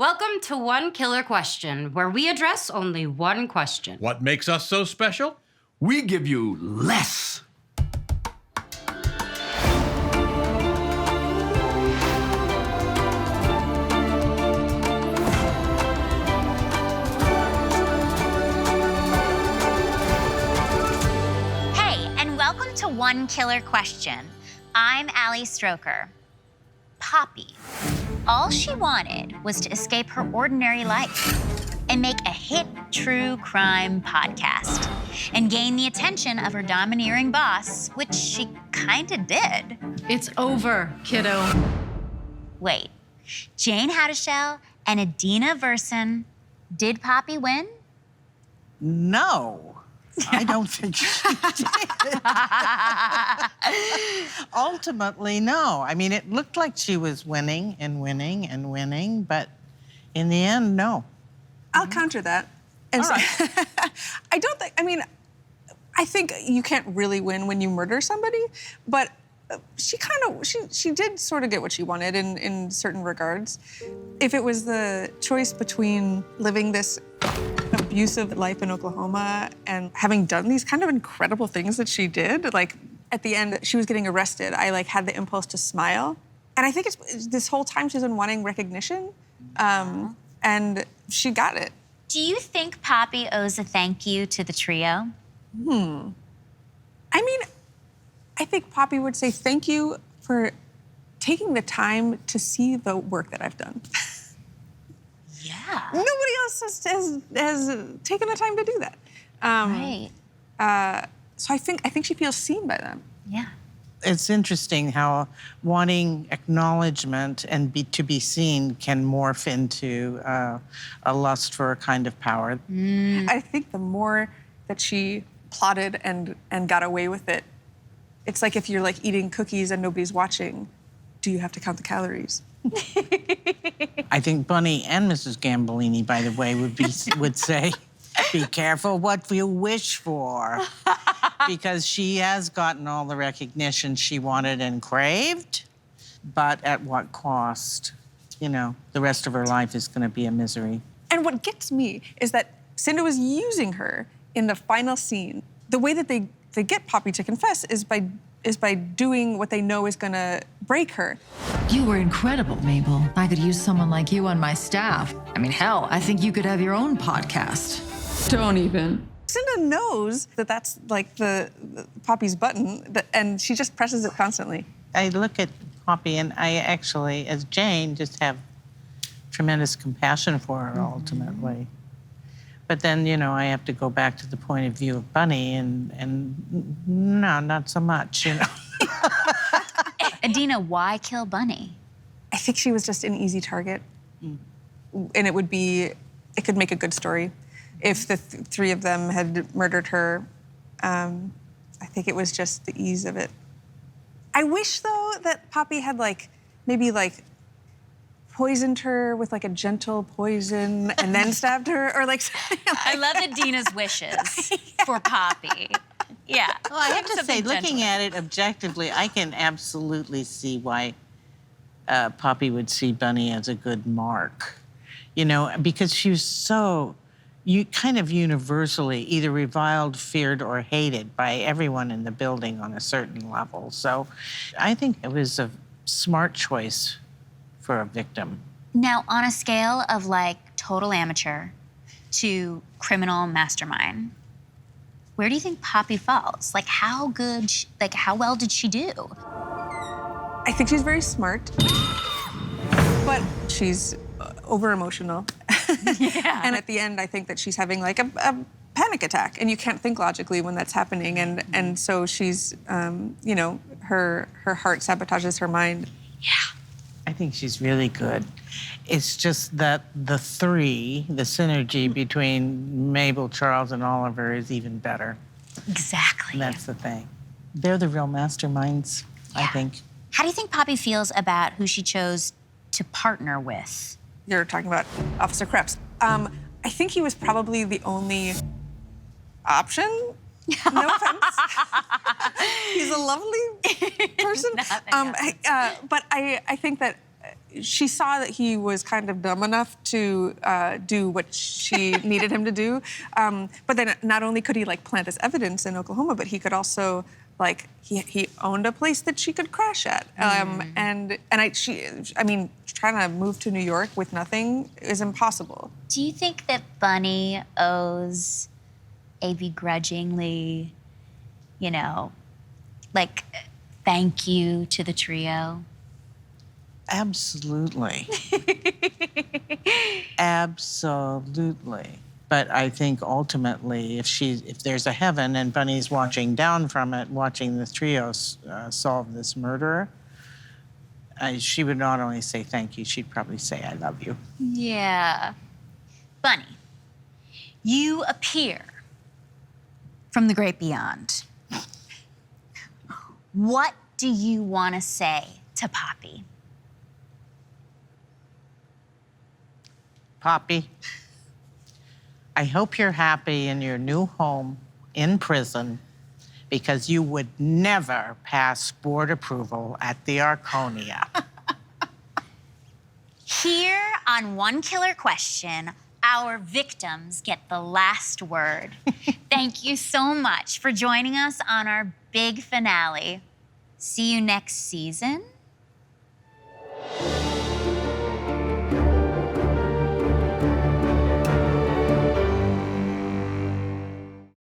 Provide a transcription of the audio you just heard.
Welcome to One Killer Question, where we address only one question. What makes us so special? We give you less. Hey, and welcome to One Killer Question. I'm Allie Stroker. Poppy. All she wanted was to escape her ordinary life and make a hit true crime podcast and gain the attention of her domineering boss, which she kinda did. It's over, kiddo. Wait, Jayne Houdyshell and Adina Verson, did Poppy win? No, I don't think she did. Ultimately, no. I mean, it looked like she was winning and winning and winning, but in the end, no. I'll counter that. And All right. I think you can't really win when you murder somebody, but she did sort of get what she wanted in certain regards. If it was the choice between living this abusive life in Oklahoma and having done these kind of incredible things that she did, like at the end, she was getting arrested. I had the impulse to smile. And I think it's this whole time she's been wanting recognition, and she got it. Do you think Poppy owes a thank you to the trio? I think Poppy would say thank you for taking the time to see the work that I've done. Yeah. Nobody else has taken the time to do that. Right. So I think she feels seen by them. Yeah. It's interesting how wanting acknowledgement and to be seen can morph into a lust for a kind of power. I think the more that she plotted and got away with it, it's like if you're like eating cookies and nobody's watching, do you have to count the calories? I think Bunny and Mrs. Gambolini, by the way, would say, be careful what you wish for. Because she has gotten all the recognition she wanted and craved, but at what cost? You know, the rest of her life is going to be a misery. And what gets me is that Cinda was using her in the final scene. The way that they get Poppy to confess is by doing what they know is going to break her. You were incredible, Mabel. I could use someone like you on my staff. I mean, hell, I think you could have your own podcast. Don't even. Cinda knows that that's like the Poppy's button, and she just presses it constantly. I look at Poppy and I actually, as Jayne, just have tremendous compassion for her ultimately. But then, you know, I have to go back to the point of view of Bunny and no, not so much, you know. Adina, why kill Bunny? I think she was just an easy target. And it could make a good story. If the three of them had murdered her, I think it was just the ease of it. I wish, though, that Poppy had maybe poisoned her with a gentle poison and then stabbed her, or something like I love Adina's wishes for Poppy. Yeah. Well, I have to say, Something looking gentler. at it objectively, I can absolutely see why Poppy would see Bunny as a good mark. You know, because she was so kind of universally either reviled, feared, or hated by everyone in the building on a certain level. So I think it was a smart choice for a victim. Now, on a scale of total amateur to criminal mastermind, where do you think Poppy falls? How well did she do? I think she's very smart, but she's over-emotional. Yeah. And at the end, I think that she's having a panic attack, and you can't think logically when that's happening. And so she's, her heart sabotages her mind. Yeah. I think she's really good. It's just that the synergy between Mabel, Charles, and Oliver is even better. Exactly. And that's the thing. They're the real masterminds, I think. How do you think Poppy feels about who she chose to partner with? You're talking about Officer Krebs. I think he was probably the only option. No offense. He's a lovely person. Nothing. But I think that she saw that he was kind of dumb enough to do what she needed him to do. But then not only could he like plant this evidence in Oklahoma, but he could also like he owned a place that she could crash at. And I mean, trying to move to New York with nothing is impossible. Do you think that Bunny owes a begrudgingly, you know, like, thank you to the trio? Absolutely. Absolutely. But I think ultimately, if there's a heaven and Bunny's watching down from it, watching the trio solve this murder, she would not only say thank you, she'd probably say, I love you. Yeah. Bunny, you appear from the great beyond. What do you want to say to Poppy? Poppy, I hope you're happy in your new home in prison because you would never pass board approval at the Arconia. Here on One Killer Question, our victims get the last word. Thank you so much for joining us on our big finale. See you next season.